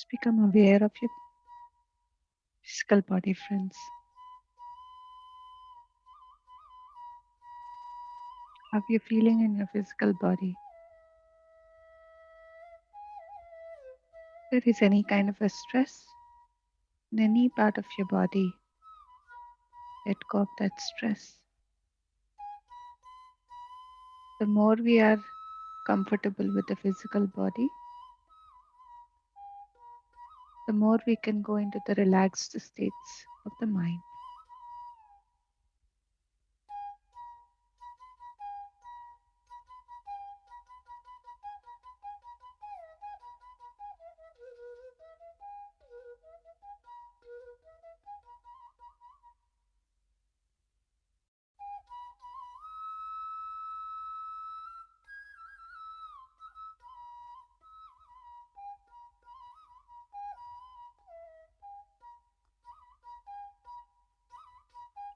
Just become aware of your physical body, friends. How you're feeling in your physical body. If there is any kind of a stress in any part of your body, let go of that stress. The more we are comfortable with the physical body, the more we can go into the relaxed states of the mind.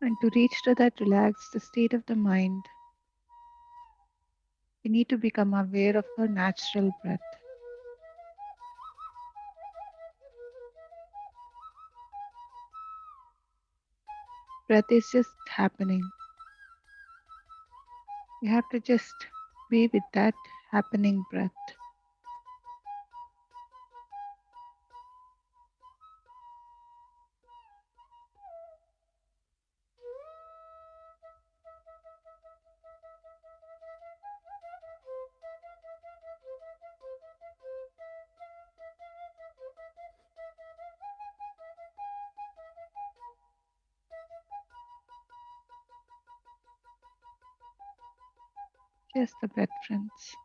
And to reach to that relaxed state of the mind, we need to become aware of our natural breath. Breath is just happening. We have to just be with that happening breath. Just the breath, friends.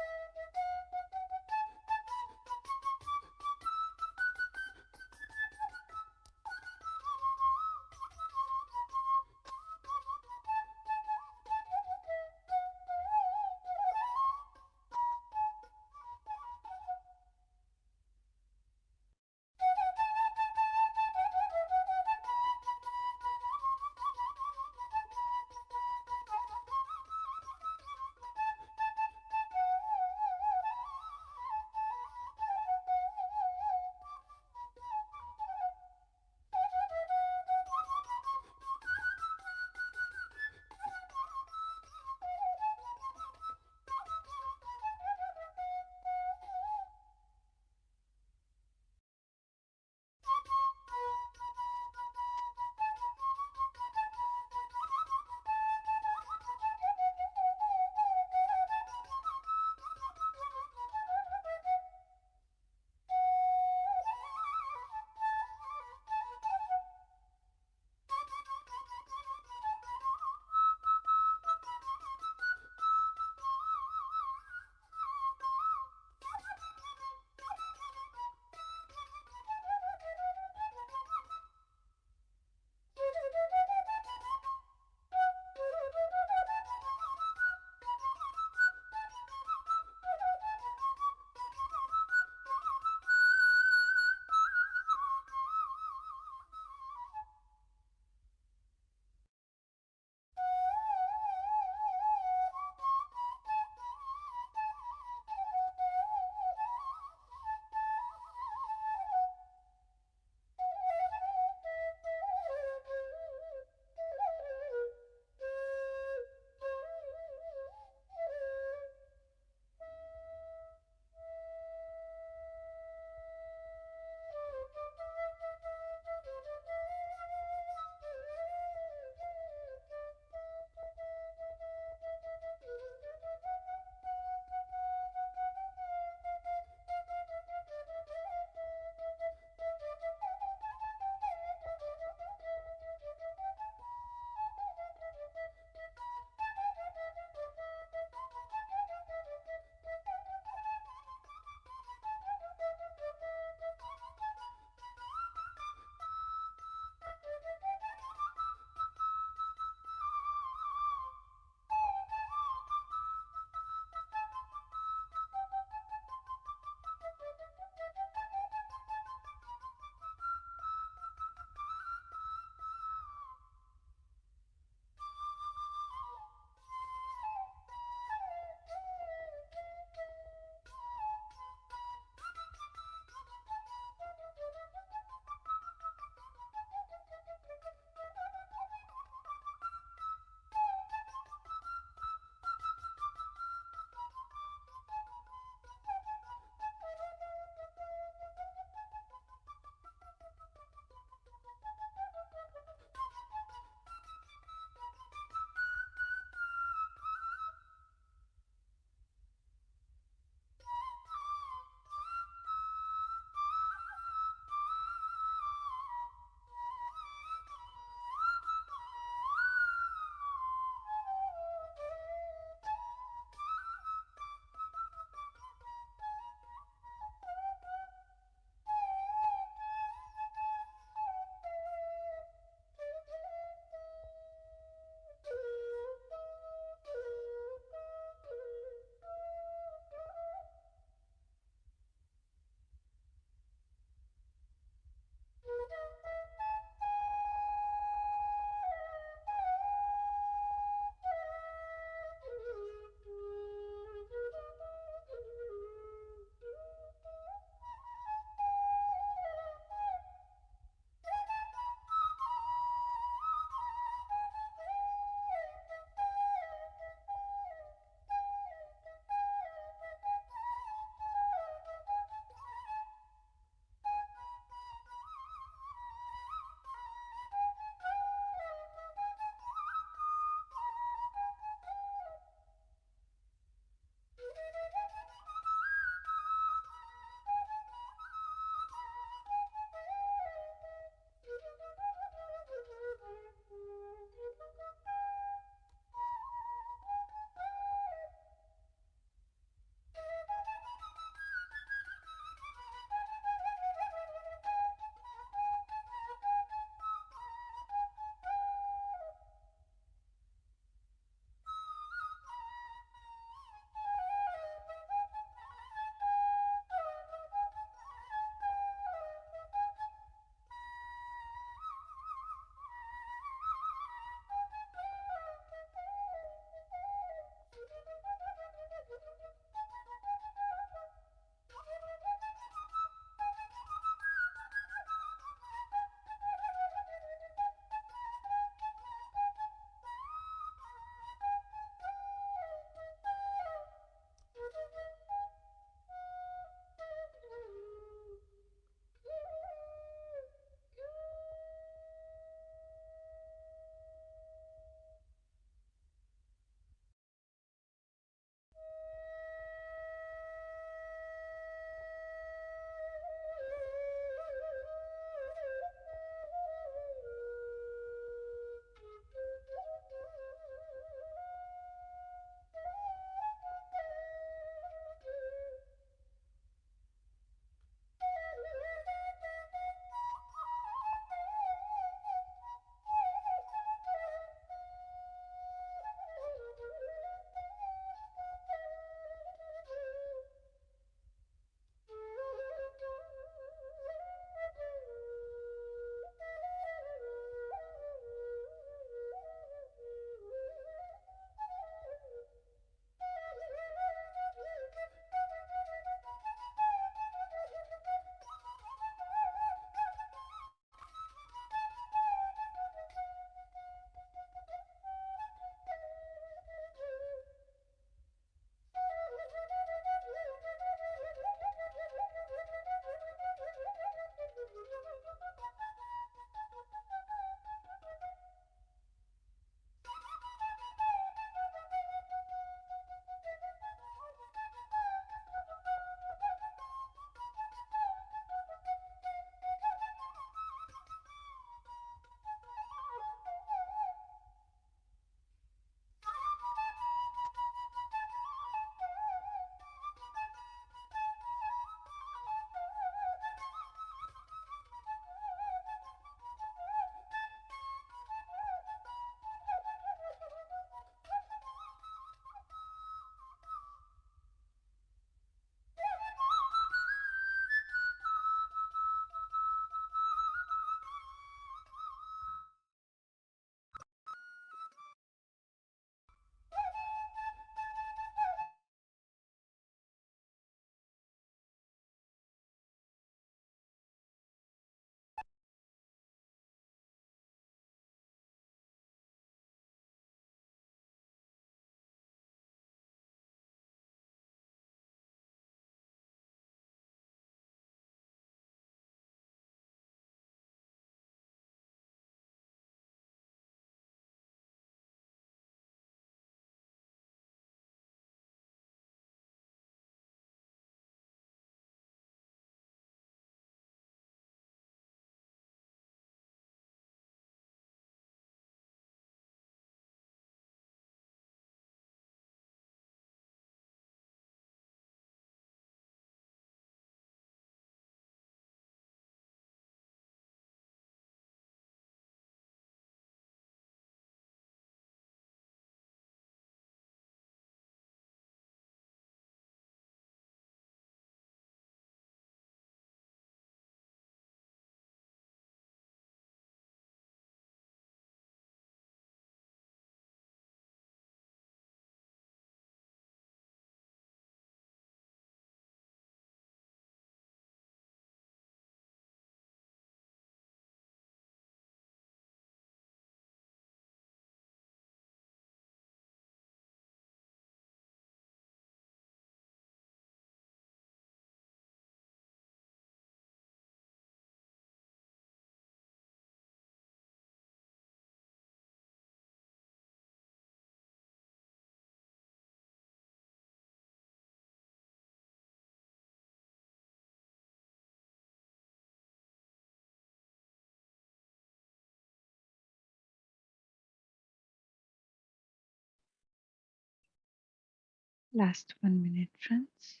Last 1 minute, friends.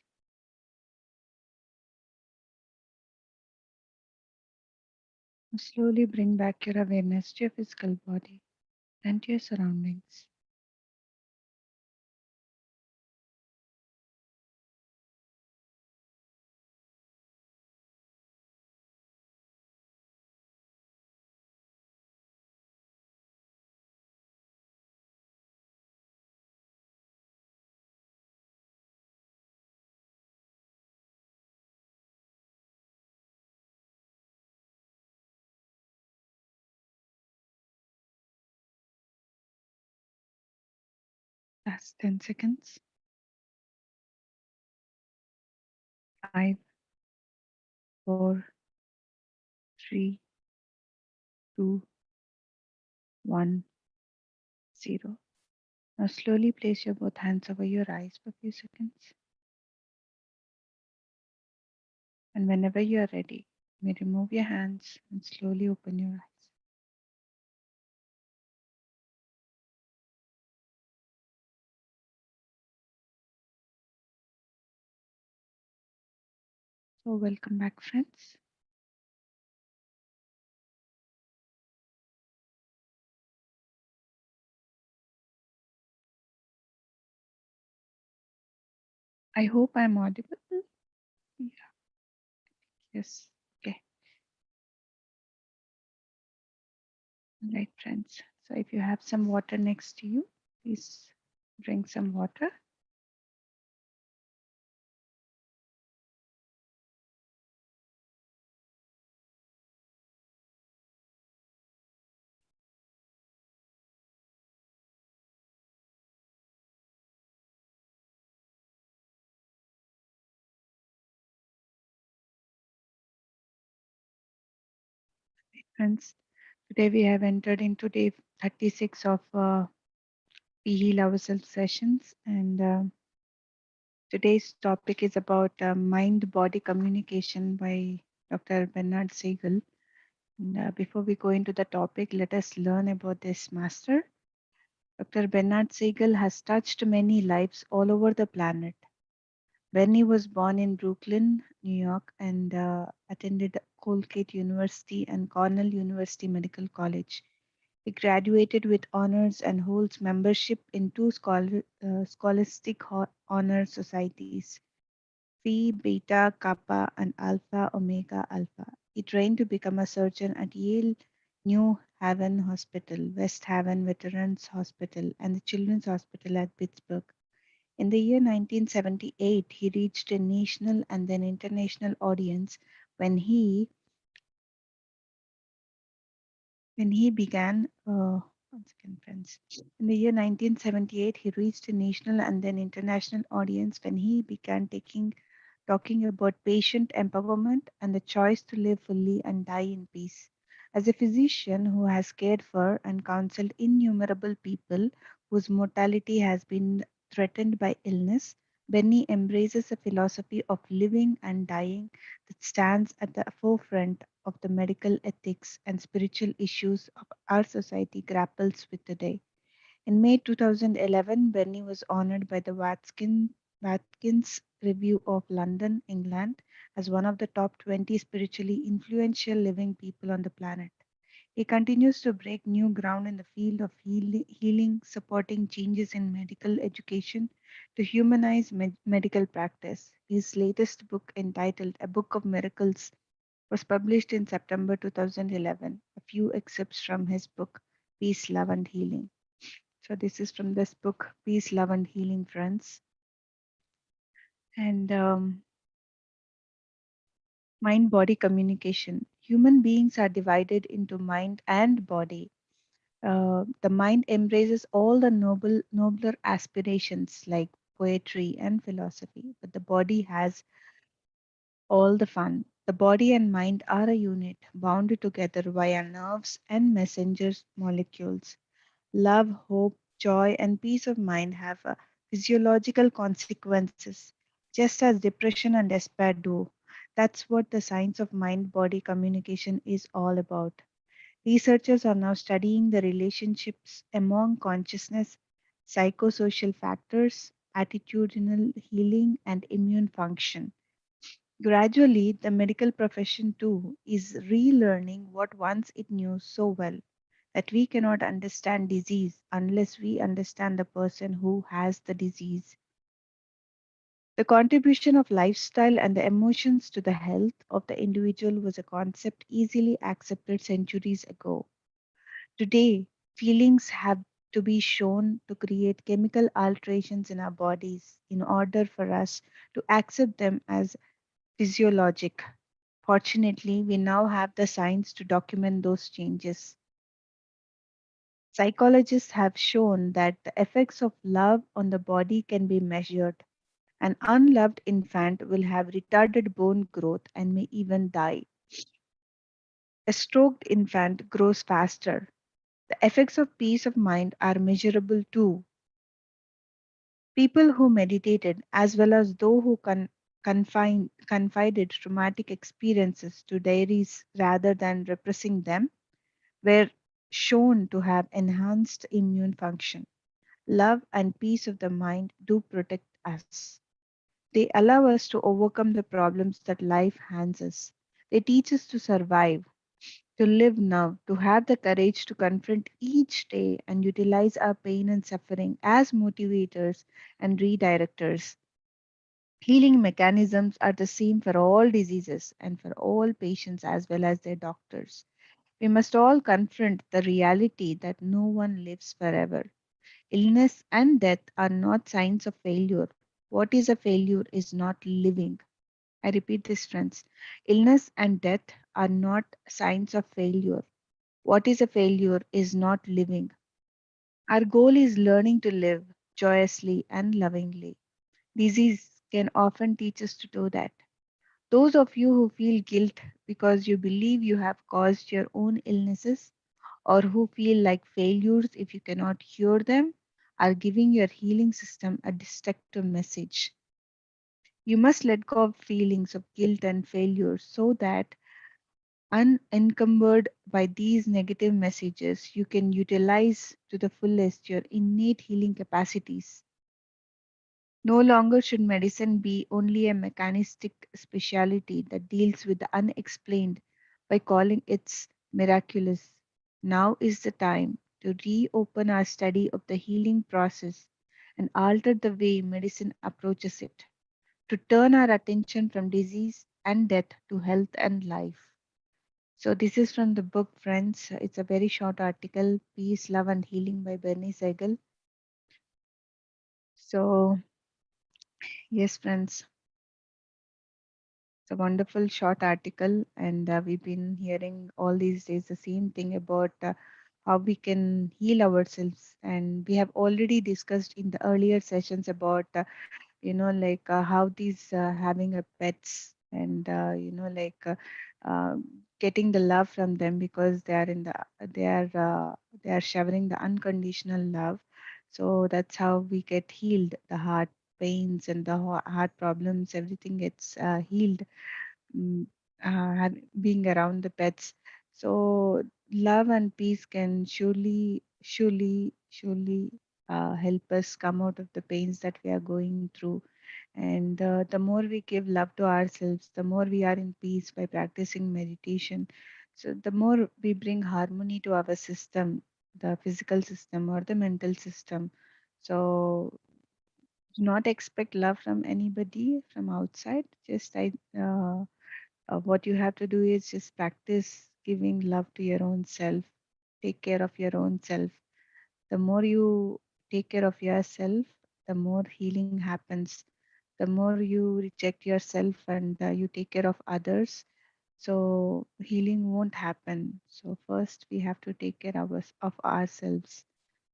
Slowly bring back your awareness to your physical body and to your surroundings. Last 10 seconds. 5, 4, 3, 2, 1, 0. Now slowly place your both hands over your eyes for a few seconds. And whenever you are ready, you may remove your hands and slowly open your eyes. So, welcome back, friends. I hope I'm audible. Yeah, yes. Okay. All right, friends. So, if you have some water next to you, please drink some water. Friends, today we have entered into day 36 of We Heal Ourselves sessions, and today's topic is about mind body communication by Dr. Bernard Siegel. And, before we go into the topic, let us learn about this master. Dr. Bernard Siegel has touched many lives all over the planet. Benny was born in Brooklyn, New York, and attended Colgate University and Cornell University Medical College. He graduated with honors and holds membership in two scholastic honor societies, Phi Beta Kappa and Alpha Omega Alpha. He trained to become a surgeon at Yale New Haven Hospital, West Haven Veterans Hospital, and the Children's Hospital at Pittsburgh. In the year 1978, he reached a national and then international audience when he began. One second, friends. In the year 1978, he reached a national and then international audience when he began talking about patient empowerment and the choice to live fully and die in peace. As a physician who has cared for and counseled innumerable people whose mortality has been threatened by illness, Benny embraces a philosophy of living and dying that stands at the forefront of the medical ethics and spiritual issues of our society grapples with today. In May 2011, Benny was honored by the Watkins Review of London, England, as one of the top 20 spiritually influential living people on the planet. He continues to break new ground in the field of healing, supporting changes in medical education to humanize medical practice. His latest book, entitled A Book of Miracles, was published in September 2011. A few excerpts from his book, Peace, Love, and Healing. So this is from this book, Peace, Love, and Healing, friends. And mind-body communication. Human beings are divided into mind and body. The mind embraces all the nobler aspirations like poetry and philosophy, but the body has all the fun. The body and mind are a unit bound together via nerves and messengers molecules. Love, hope, joy, and peace of mind have physiological consequences, just as depression and despair do. That's what the science of mind body communication is all about. Researchers are now studying the relationships among consciousness, psychosocial factors, attitudinal healing, and immune function. Gradually, the medical profession too is relearning what once it knew so well, that we cannot understand disease unless we understand the person who has the disease. The contribution of lifestyle and the emotions to the health of the individual was a concept easily accepted centuries ago. Today, feelings have to be shown to create chemical alterations in our bodies in order for us to accept them as physiologic. Fortunately, we now have the science to document those changes. Psychologists have shown that the effects of love on the body can be measured. An unloved infant will have retarded bone growth and may even die. A stroked infant grows faster. The effects of peace of mind are measurable too. People who meditated, as well as those who confided traumatic experiences to diaries rather than repressing them, were shown to have enhanced immune function. Love and peace of the mind do protect us. They allow us to overcome the problems that life hands us. They teach us to survive, to live now, to have the courage to confront each day and utilize our pain and suffering as motivators and redirectors. Healing mechanisms are the same for all diseases and for all patients as well as their doctors. We must all confront the reality that no one lives forever. Illness and death are not signs of failure. What is a failure is not living. I repeat this, friends. Illness and death are not signs of failure. What is a failure is not living. Our goal is learning to live joyously and lovingly. Disease can often teach us to do that. Those of you who feel guilt because you believe you have caused your own illnesses or who feel like failures if you cannot cure them are giving your healing system a destructive message. You must let go of feelings of guilt and failure so that, unencumbered by these negative messages, you can utilize to the fullest your innate healing capacities. No longer should medicine be only a mechanistic specialty that deals with the unexplained by calling it miraculous. Now is the time to reopen our study of the healing process and alter the way medicine approaches it, to turn our attention from disease and death to health and life. So, this is from the book, friends. It's a very short article, Peace, Love, and Healing by Bernie Siegel. So, yes, friends, it's a wonderful short article, and we've been hearing all these days the same thing about how we can heal ourselves. And we have already discussed in the earlier sessions about, like how these having a pets and, uh, getting the love from them because they are in the they are they are showering the unconditional love. So that's how we get healed. The heart pains and the heart problems, everything gets healed, mm, being around the pets. So love and peace can surely help us come out of the pains that we are going through. And the more we give love to ourselves, the more we are in peace by practicing meditation. So the more we bring harmony to our system, the physical system or the mental system. So do not expect love from anybody from outside. What you have to do is just practice giving love to your own self. Take care of your own self. The more you take care of yourself, the more healing happens. The more you reject yourself and you take care of others, so healing won't happen. So first we have to take care of ourselves.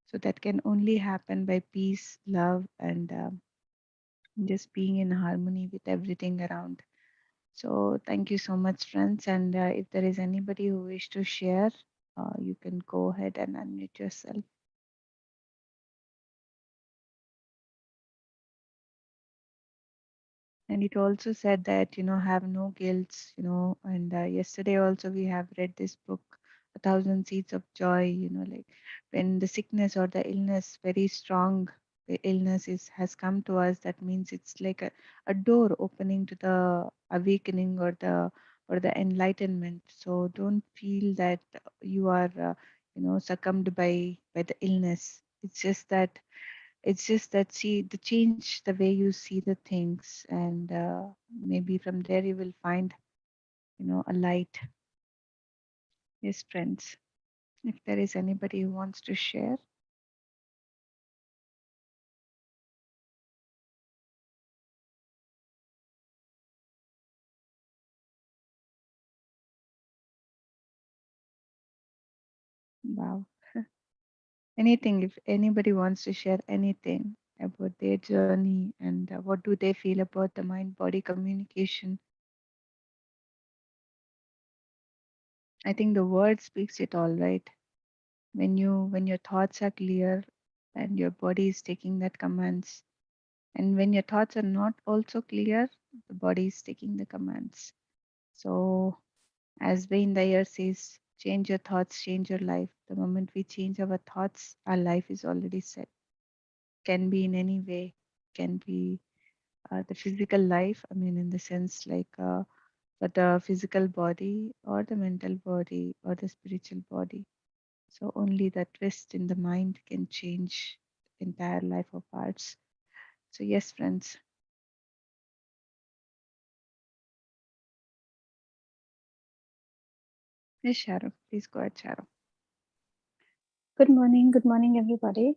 So that can only happen by peace, love, and just being in harmony with everything around. So thank you so much, friends. And if there is anybody who wish to share, you can go ahead and unmute yourself. And it also said that, have no guilt, and yesterday also we have read this book, A Thousand Seeds of Joy, like when the sickness or the illness very strong, illness has come to us, that means it's like a door opening to the awakening or the enlightenment. So don't feel that you are succumbed by the illness. It's just that see the change the way you see the things, and maybe from there you will find a light. Yes, friends. If there is anybody who wants to share. Wow. Anything, if anybody wants to share anything about their journey, and what do they feel about the mind body communication. I think the word speaks it all, right? When your thoughts are clear and your body is taking that commands, and when your thoughts are not also clear, the body is taking the commands. So as Wayne Dyer says, change your thoughts, change your life. The moment we change our thoughts, our life is already set. Can be in any way, can be the physical life, I mean, in the sense like for the physical body or the mental body or the spiritual body. So only the twist in the mind can change the entire life of ours. So, yes, friends. Yes, Sharon, please go ahead, Sharon. Good morning, everybody.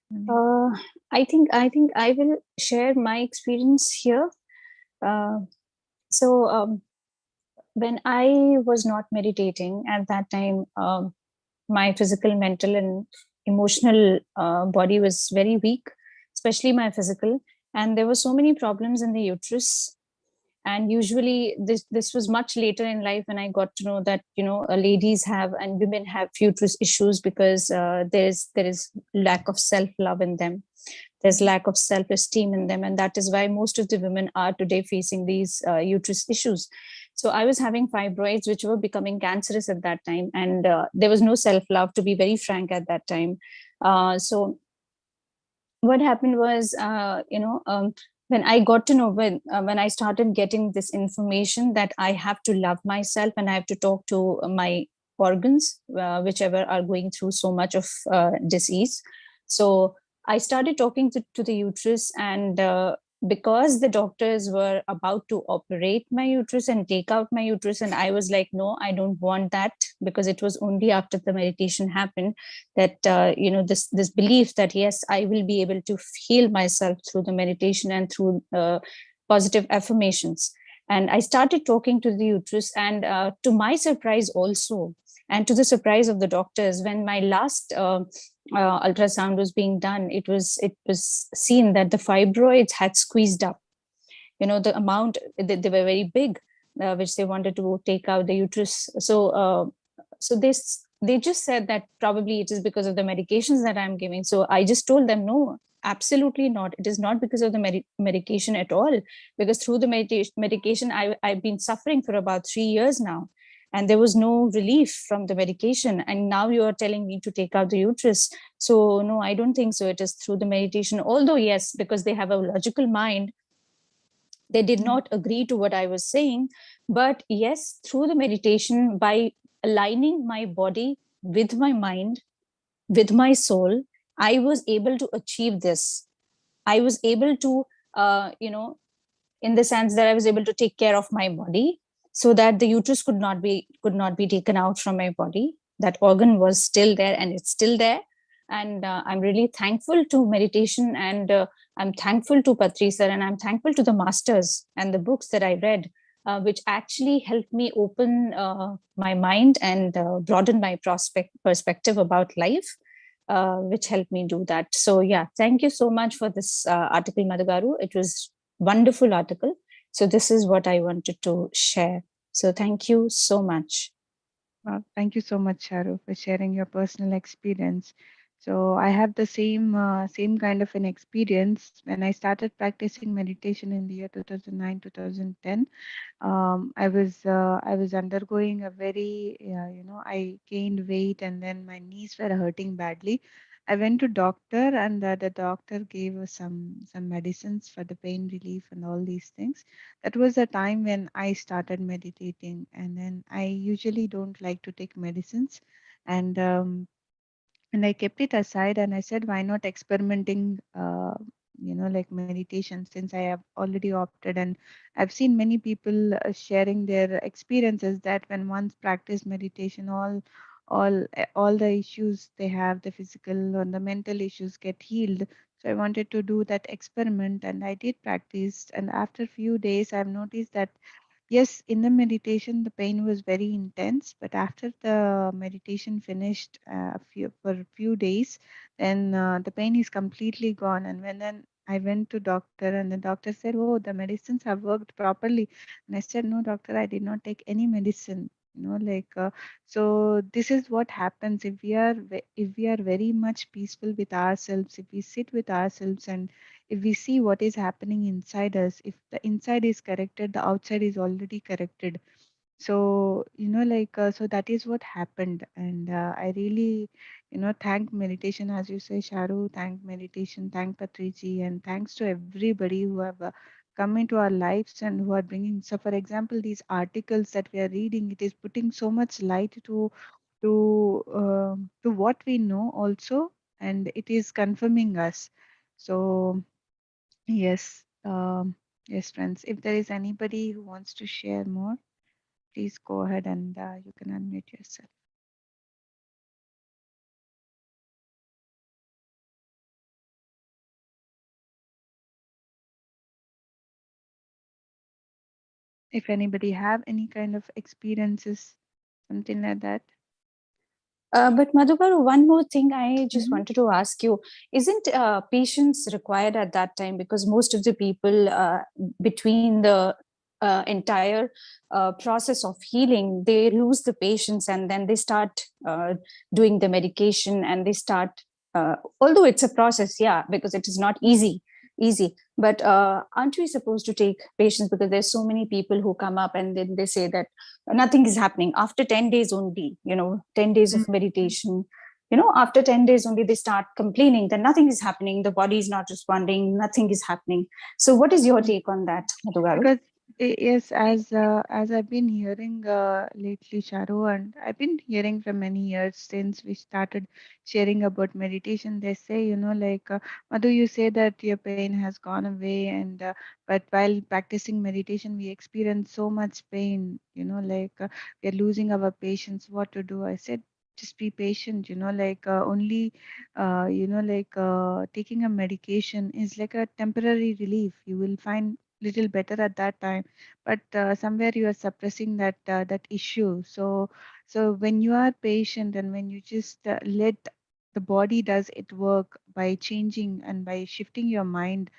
Morning. Uh, I think I will share my experience here. Uh, so when I was not meditating at that time, my physical, mental, and emotional body was very weak, especially my physical, and there were so many problems in the uterus. And usually this was much later in life when I got to know that ladies have and women have uterus issues because there is lack of self love in them, there's Mhm. lack of self esteem in them, and that is why most of the women are today facing these uterus issues. So I was having fibroids which were becoming cancerous at that time, and there was no self love, to be very frank, at that time. So what happened was, when I got to know, when I started getting this information that I have to love myself and I have to talk to my organs, whichever are going through so much of disease. So I started talking to the uterus, and because the doctors were about to operate my uterus and take out my uterus, and I was like, no, I don't want that, because it was only after the meditation happened that this belief that yes, I will be able to heal myself through the meditation and through positive affirmations. And I started talking to the uterus, and to my surprise also, and to the surprise of the doctors, when my last ultrasound was being done, it was seen that the fibroids had squeezed up, the amount, they were very big, which they wanted to take out the uterus. So they just said that probably it is because of the medications that I'm giving. So I just told them, no, absolutely not, it is not because of the medication at all, because through the medication I've been suffering for about 3 years now, and there was no relief from the medication, and now you are telling me to take out the uterus. So no, I don't think so, it is through the meditation. Although yes, because they have a logical mind, they did Mm. not agree to what I was saying. But yes, through the meditation, by aligning my body with my mind, with my soul, I was able to achieve this. I was able to, in the sense that I was able to take care of my body, so that the uterus could not be taken out from my body. That organ was still there, and it's still there. And I'm really thankful to meditation, and I'm thankful to Patri sir, and I'm thankful to the masters and the books that I read, which actually helped me open my mind and broaden my perspective about life, which helped me do that. So yeah, thank you so much for this article, Madhugaru. It was wonderful article. So this is what I wanted to share. So thank you so much. Thank you so much, Sharu, for sharing your personal experience. So I have the same kind of an experience when I started practicing meditation in the year 2009, 2010. I was undergoing a very I gained weight, and then my knees were hurting badly. I went to doctor, and the doctor gave us some medicines for the pain relief and all these things. That was the time when I started meditating, and then I usually don't like to take medicines, and and I kept it aside, and I said, why not experimenting, like meditation, since I have already opted. And I've seen many people sharing their experiences that when once practice meditation, all the issues they have, the physical or the mental issues, get healed. So I wanted to do that experiment, and I did practice. And after few days, I've noticed that yes, in the meditation, the pain was very intense, but after the meditation finished for a few days, then the pain is completely gone. And when then I went to doctor, and the doctor said, "Oh, the medicines have worked properly." And I said, "No, doctor, I did not take any medicine." So this is what happens if if we are very much peaceful with ourselves, if we sit with ourselves, and if we see what is happening inside us, if the inside is corrected, the outside is already corrected. So so that is what happened. And I really thank meditation, as you say, Sharu. Thank meditation, thank Patriji, and thanks to everybody who have come into our lives and who are bringing. So for example, these articles that we are reading, it is putting so much light to what we know also, and it is confirming us. So yes, yes, friends. If there is anybody who wants to share more, please go ahead, and you can unmute yourself. If anybody have any kind of experiences, something like that. But Madhukar, one more thing I just Mm-hmm. wanted to ask you: isn't patience required at that time? Because most of the people, between the entire process of healing, they lose the patience, and then they start doing the medication, and they start. Although it's a process, yeah, because it is not easy. But aren't we supposed to take patience? Because there's so many people who come up and then they say that nothing is happening after 10 days only, 10 days of Mm-hmm. meditation, after 10 days only they start complaining that nothing is happening, the body is not responding, nothing is happening. So what is your take on that, Madhugaru? Because yes, as I've been hearing lately, Sharu, and I've been hearing from many years since we started sharing about meditation. They say, Madhu, you say that your pain has gone away, and but while practicing meditation, we experience so much pain. We're losing our patience. What to do? I said, just be patient. Only, taking a medication is like a temporary relief. You will find little better at that time, but somewhere you are suppressing that issue. So when you are patient, and when you just let the body does it work by changing and by shifting your mind,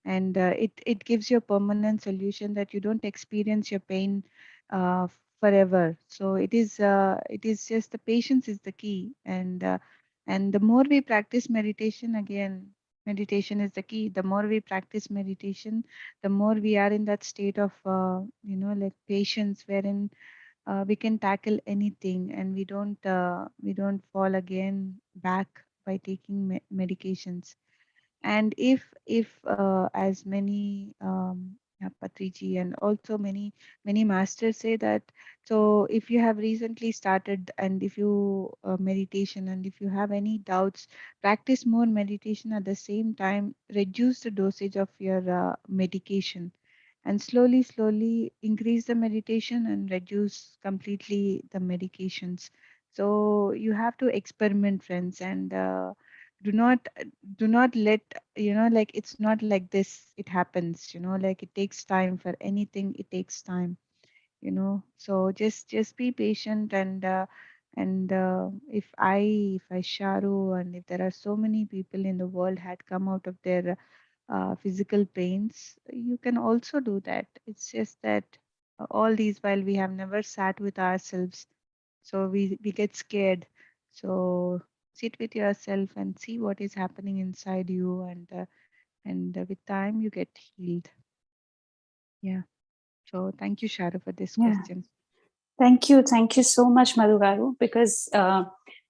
and it gives you a permanent solution that you don't experience your pain uh, forever. So it is just the patience is the key. And the more we practice meditation, again, meditation is the key. The more we practice meditation, the more we are in that state of like patience, wherein we can tackle anything, and we don't fall again back by taking medications. And if as many Patriji, and also many masters say that, so if you have recently started, and if you meditation, and if you have any doubts, practice more meditation. At the same time, reduce the dosage of your medication, and slowly increase the meditation and reduce completely the medications. So you have to experiment, friends, and do not do not let, like, it's not like this it happens, like it takes time. For anything, it takes time. So just be patient. And if I Sharu, and if there are so many people in the world had come out of their physical pains, you can also do that. It's just that all these while we have never sat with ourselves, so we get scared. So sit with yourself and see what is happening inside you, and with time you get healed. Yeah. So thank you, Shara, for this Yeah. question. Thank you so much, Madhugaru, because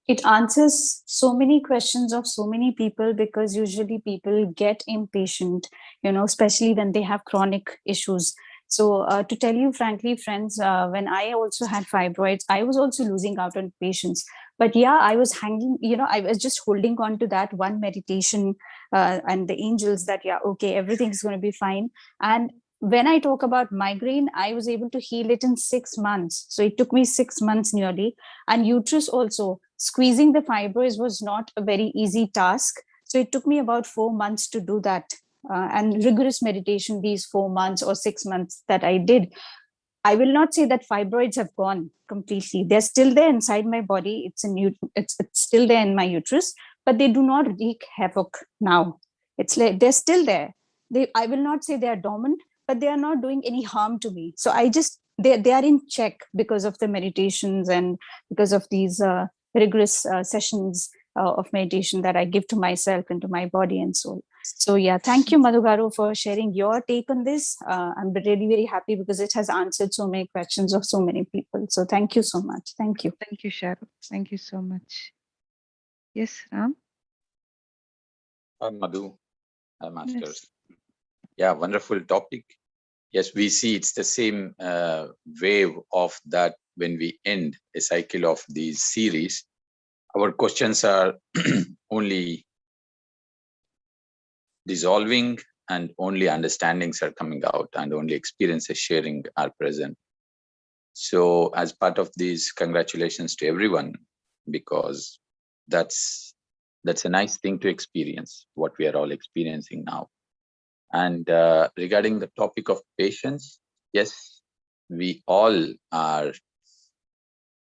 It answers so many questions of so many people, because usually people get impatient, especially when they have chronic issues. So to tell you frankly, friends, when I also had fibroids, I was also losing out on patience. But yeah, I was hanging, I was just holding on to that one meditation and the angels that, yeah, okay, everything's going to be fine. And when I talk about migraine, I was able to heal it in 6 months. So it took me 6 months nearly. And uterus also, squeezing the fibers was not a very easy task. So it took me about 4 months to do that. And rigorous meditation, these 4 months or 6 months that I did, I will not say that fibroids have gone completely. They're still there inside my body. It's still there in my uterus, but they do not wreak havoc now. It's like they're still there. I will not say they are dormant, but they are not doing any harm to me. So they are in check because of the meditations and because of these rigorous sessions of meditation that I give to myself and to my body and soul. So yeah, thank you, Madhugaru, for sharing your take on this. I'm really very happy because it has answered so many questions of so many people. So thank you so much. Thank you. Thank you, Sharu. Thank you so much. Yes, Ram. Hi, Madhu. Hi, Yes. Masters. Yeah, wonderful topic. Yes, we see it's the same wave of that when we end a cycle of these series. Our questions are only dissolving and only understandings are coming out and only experiences sharing are present. So as part of these, congratulations to everyone, because that's a nice thing to experience, what we are all experiencing now. And regarding the topic of patience, yes, we all are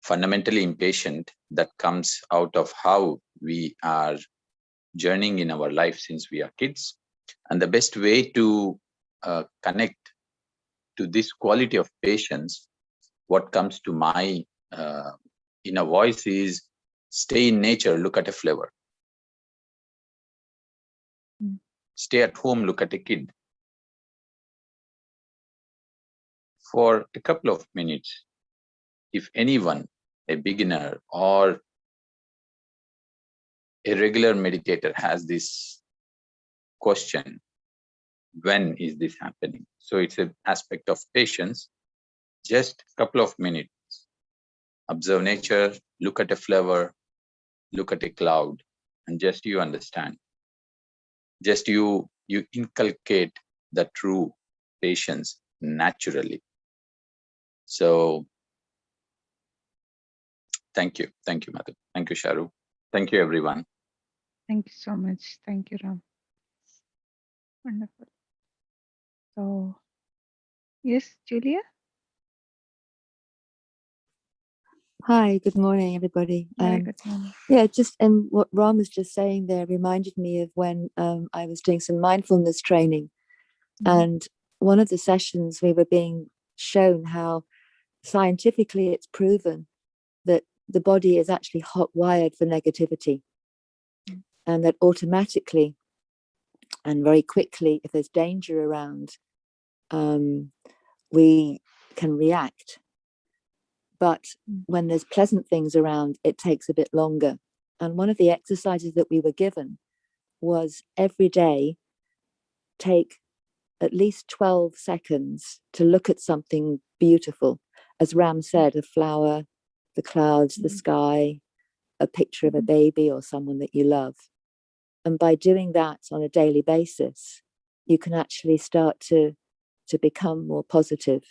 fundamentally impatient. That comes out of how we are journeying in our life since we are kids. And the best way to connect to this quality of patience, what comes to my inner voice is stay in nature, look at a flower. Stay at home, look at a kid. For a couple of minutes, if anyone, a beginner or a regular meditator has this question, when is this happening? So it's an aspect of patience. Just a couple of minutes, observe nature, look at a flower, look at a cloud, and just you understand. Just you inculcate the true patience naturally. So thank you, Madhu. Thank you, Sharu. Thank you, everyone. Thank you so much. Thank you, Ram. Wonderful. So, yes, Julia. Hi, good morning, everybody. Very good morning. Yeah, just and what Ram was just saying there reminded me of when I was doing some mindfulness training, and one of the sessions we were being shown how scientifically it's proven that the body is actually hot wired for negativity, and that automatically and very quickly, if there's danger around, we can react. But when there's pleasant things around, it takes a bit longer. And one of the exercises that we were given was every day take at least 12 seconds to look at something beautiful. As Ram said, a flower, the clouds, the sky, a picture of a baby or someone that you love. And by doing that on a daily basis, you can actually start to become more positive.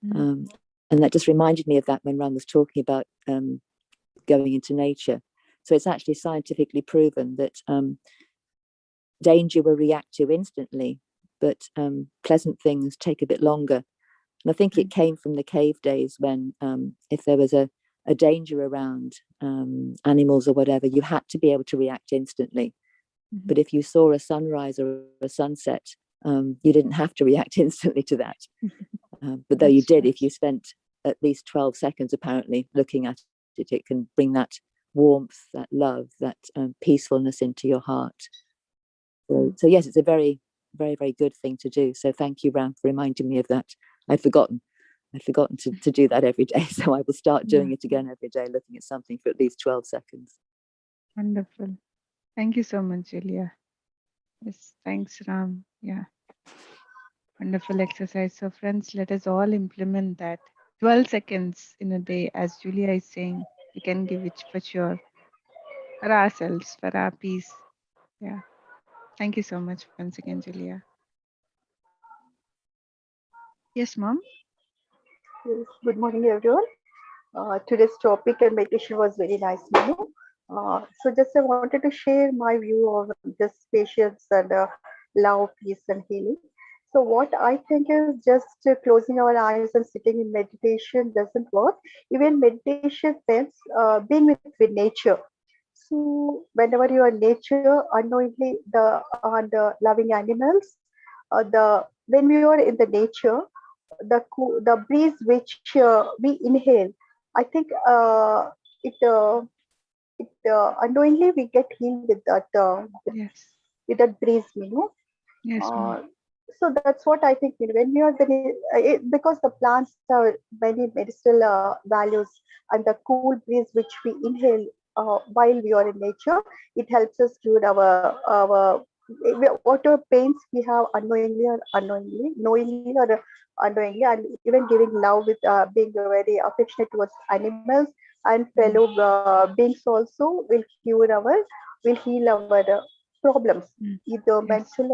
And that just reminded me of that when Ram was talking about going into nature. So it's actually scientifically proven that danger will react to instantly, but pleasant things take a bit longer. And I think it came from the cave days when if there was a danger around animals or whatever, you had to be able to react instantly. But if you saw a sunrise or a sunset, you didn't have to react instantly to that. But though you did, if you spent at least 12 seconds apparently looking at it, it can bring that warmth, that love, that peacefulness into your heart. So yes, it's a very, very, very good thing to do. So thank you, Ram, for reminding me of that. I'd forgotten. I've forgotten to do that every day. So I will start doing Yeah. it again every day, looking at something for at least 12 seconds. Wonderful. Thank you so much, Julia. Yes, thanks, Ram. Yeah, wonderful exercise. So, friends, let us all implement that. 12 seconds in a day, as Julia is saying, we can give it for sure for ourselves, for our peace. Yeah. Thank you so much once again, Julia. Yes, mom. Yes, good morning, everyone. Today's topic and meditation was very nice, Manu. So just I wanted to share my view of just patience and love, peace, and healing. So what I think is just closing our eyes and sitting in meditation doesn't work. Even meditation means being with nature. So whenever you are in nature, unknowingly the loving animals, the when we are in the nature, the breeze which we inhale, I think it unknowingly we get healed Yes. with that breeze, you know. Yes, mom. So that's what I think. When we are because the plants have many medicinal values, and the cool breeze which we inhale while we are in nature, it helps us cure our whatever pains we have unknowingly or unknowingly, knowingly or unknowingly, and even giving love with being very affectionate towards animals and fellow Mm, beings also will heal our problems, mm. either Yes. mental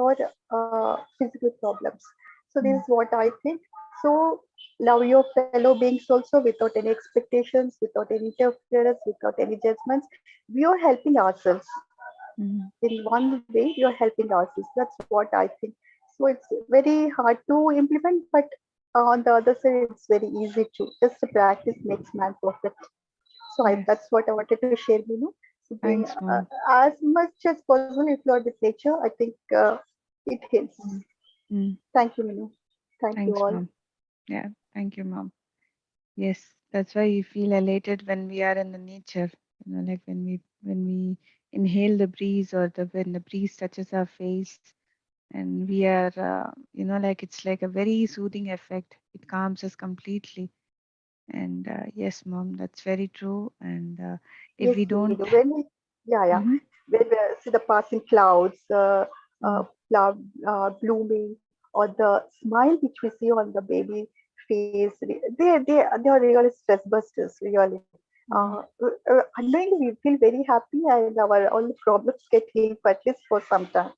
or physical problems. So this is Mm, what I think. So love your fellow beings also without any expectations, without any interference, without any judgments. We are helping ourselves. mm. In one way, we are helping ourselves. That's what I think. So it's very hard to implement, but on the other side, it's very easy to. Just the practice makes man perfect. So that's Yes. what I wanted to share, you know. So being Thanks, mom. as much as possible, if you are with nature, I think it helps. Mm, mm. Thank you, Minu. Thank you Thanks, all. mom. Yeah. Thank you, mom. Yes, that's why we feel elated when we are in the nature. Like when we inhale the breeze or the when the breeze touches our face, and we are, like it's like a very soothing effect. It calms us completely. And yes, mom, that's very true. And if Yes, we Minu. don't, Yeah. mm-hmm, When we see the passing clouds, mm, flower blooming, or the smile which we see on the baby face, they are really stress busters. Really, mm, unknowingly we feel very happy, and our all the problems get healed for at least for some time.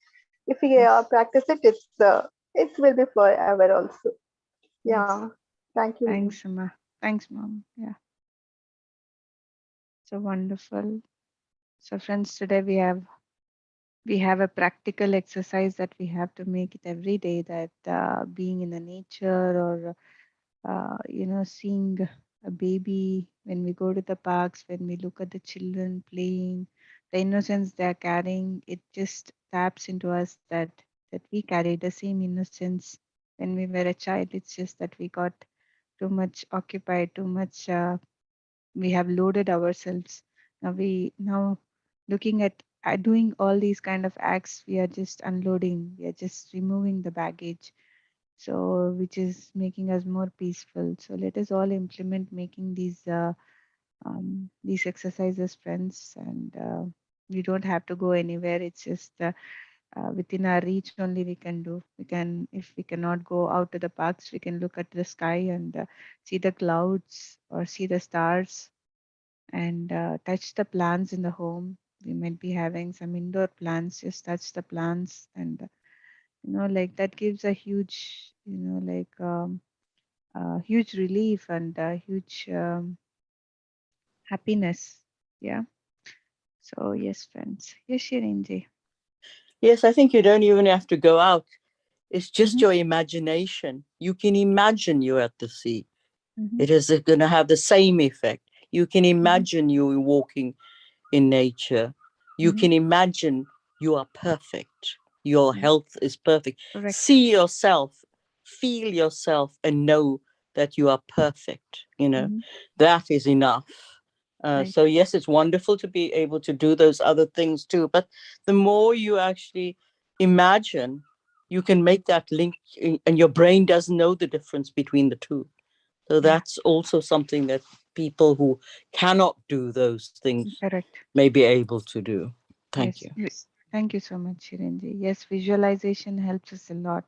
If we yes, practice it, it will be forever also. yes. Yeah. Thank you, Minu. Thanks, Emma. Thanks, mom. Yeah, so wonderful. So, friends, today we have a practical exercise that we have to make it every day, that being in the nature, or seeing a baby, when we go to the parks, when we look at the children playing, the innocence they are carrying, it just taps into us that we carry the same innocence when we were a child. It's just that we got too much occupied, too much, we have loaded ourselves. Now looking at doing all these kind of acts, we are just unloading, we are just removing the baggage, so which is making us more peaceful. So let us all implement making these exercises, friends, and we don't have to go anywhere. It's just within our reach only we can do. We can, if we cannot go out to the parks, we can look at the sky and see the clouds or see the stars, and touch the plants in the home. We might be having some indoor plants, just touch the plants, and like that gives a huge, huge relief and huge happiness. Yeah. So yes, friends. Yes, Shirinji. Yes, I think you don't even have to go out. It's just Mm-hmm, your imagination. You can imagine you're at the sea. mm-hmm, It is going to have the same effect. You can mm-hmm, imagine you walking in nature. You mm-hmm. can imagine you are perfect. Your Yes, health is perfect. correct. See yourself, feel yourself, and know that you are perfect. Mm-hmm, That is enough. right. So, yes, it's wonderful to be able to do those other things too. But the more you actually imagine, you can make that link, and your brain doesn't know the difference between the two. So that's also something that people who cannot do those things Correct. may be able to do. Thank you. Thank you so much, Shirenji. Yes, visualization helps us a lot.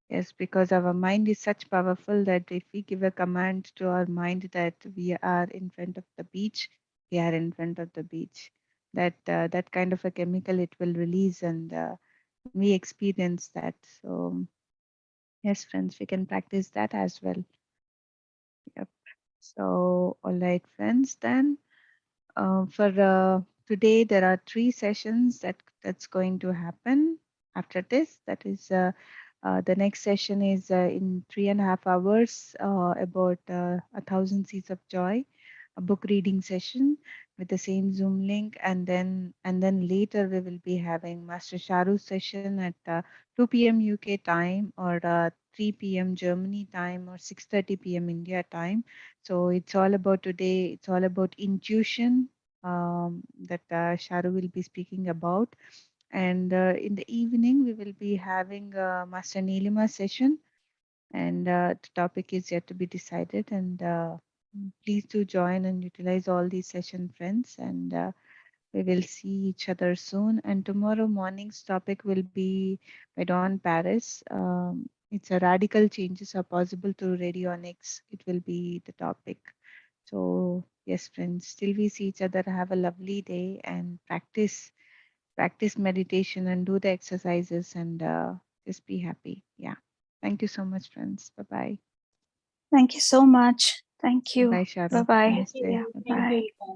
Yes, because our mind is such powerful that if we give a command to our mind that we are in front of the beach, we are in front of the beach. That kind of a chemical it will release, and we experience that. So yes, friends, we can practice that as well. Yep. So all right, friends. Then for today, there are 3 sessions that's going to happen after this. That is, the next session is in 3.5 hours about 1,000 Seeds of Joy, a book reading session with the same Zoom link, and then later we will be having Master Sharu's session at 2 p.m. UK time, or 3 p.m. Germany time, or 6:30 p.m. India time. So it's all about today. It's all about intuition that Sharu will be speaking about. And in the evening, we will be having Master Nilima session, and the topic is yet to be decided. And please do join and utilize all these session, friends. And we will see each other soon. And tomorrow morning's topic will be by Dawn Paris. It's a radical changes are possible through radionics. It will be the topic. So yes, friends, till we see each other, have a lovely day and practice meditation and do the exercises, and just be happy. Yeah. Thank you so much, friends. Bye bye. Thank you so much. Thank you. Bye, Sharu. Bye bye. Namaste. Yeah. Bye bye. Bye.